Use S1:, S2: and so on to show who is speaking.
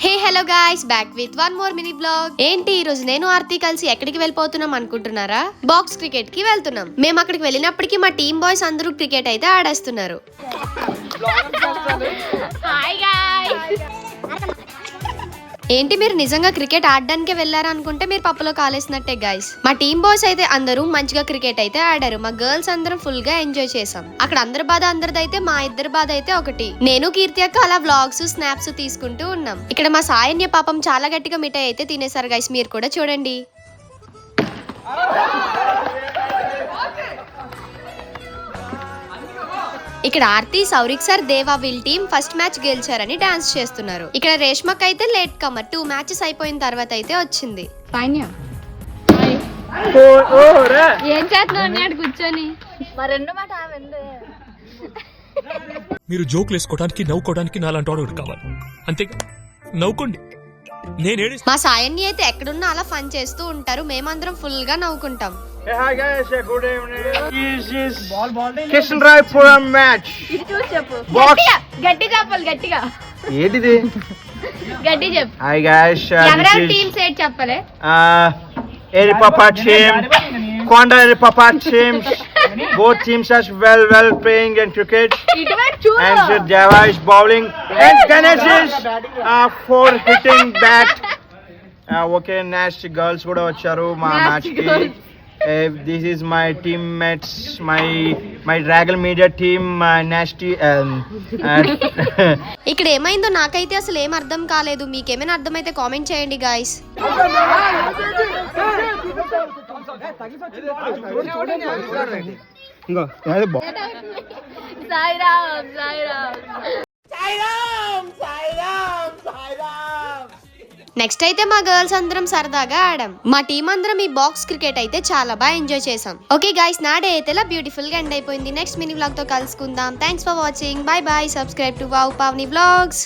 S1: Hey hello guys, back with one more mini blog. ఏంటి ఈ రోజు నేను ఆర్తి కలిసి ఎక్కడికి వెళ్ళిపోతున్నాం అనుకుంటున్నారా? బాక్స్ క్రికెట్ కి వెళ్తున్నాం. మేము అక్కడికి వెళ్ళినప్పటికీ మా టీమ్ బాయ్స్ అందరూ క్రికెట్ అయితే ఆడేస్తున్నారు. ఏంటి మీరు నిజంగా క్రికెట్ ఆడడానికే వెళ్ళారనుకుంటే మీరు పప్పులో కాలేసినట్టే గైస్. మా టీమ్ బాయ్స్ అయితే అందరూ మంచిగా క్రికెట్ అయితే ఆడారు. మా గర్ల్స్ అందరం ఫుల్ గా ఎంజాయ్ చేసాం. అక్కడ అందరి బాధ అందరిదైతే, మా ఇద్దరి బాధ అయితే ఒకటి. నేను కీర్తి అక్క అలా వ్లాగ్స్ స్నాప్స్ తీసుకుంటూ ఉన్నాం. ఇక్కడ మా సాయన్య పాపం చాలా గట్టిగా మిఠాయి అయితే తినేసారు గైస్, మీరు కూడా చూడండి. ఇక్కడ ఆర్తి, సౌరిక్ సార్, దేవా వీల్ టీమ్ ఫస్ట్ మ్యాచ్ గెలిచారని డాన్స్ చేస్తున్నారు. ఇక్కడ రేష్మక్ అయితే లేట్ కమర్, 2 మ్యాచెస్ అయిపోయిన తర్వాత అయితే వచ్చింది.
S2: ఏం చేస్తున్నావు అన్నాడు కూర్చొని.
S3: మీరు జోకులు వేసుకోవడానికి నవ్వుకోవడానికి నాలాంటి వాడు కావాలి, అంతే. నవ్వుకోండి.
S1: మా సాయన్ని అయితే ఎక్కడున్నా అలా ఫన్ చేస్తూ ఉంటారు. మేమందరం ఫుల్ గా నవ్వుకుంటాం.
S4: Hey, hi guys, good evening. This is Kishan Rai for a match.
S2: ఇది చూసి చెప్పు.
S4: Box.
S2: గట్టి చెప్పాలి, గట్టిగా.
S4: ఏంటిది?
S2: గట్టి చెప్పు.
S4: Hi guys,
S2: ఎవరెవరు టీమ్స్ ఏంటి చెప్పలే?
S4: Eri Papa team, Konda Eri Papa team. Both teams are well playing in cricket.
S2: ఇటువైపు చూడు.
S4: And Deva is bowling and Ganesh is for hitting bat. Okay, next girls కూడా వచ్చారు మా మ్యాచ్ కి. This is my teammates, my Dragon Media team, Nasty.
S1: ఇక్కడ ఏమైందో నాకైతే అసలు ఏం అర్థం కాలేదు. మీకేమైనా అర్థమైతే కామెంట్ చేయండి గాయ్స్. నెక్స్ట్ అయితే మా గర్ల్స్ అందరం సరదాగా ఆడాం. మా టీం అందరం ఈ బాక్స్ క్రికెట్ అయితే చాలా బాగా ఎంజాయ్ చేసాం. ఓకే గైస్, నా డే అయితే ఇలా బ్యూటిఫుల్ గా ఎండ్ అయిపోయింది. నెక్స్ట్ మినీ వ్లాగ్ తో కలుసుకుందాం. Thanks for watching. By by. Subscribe to wow Pavani vlogs.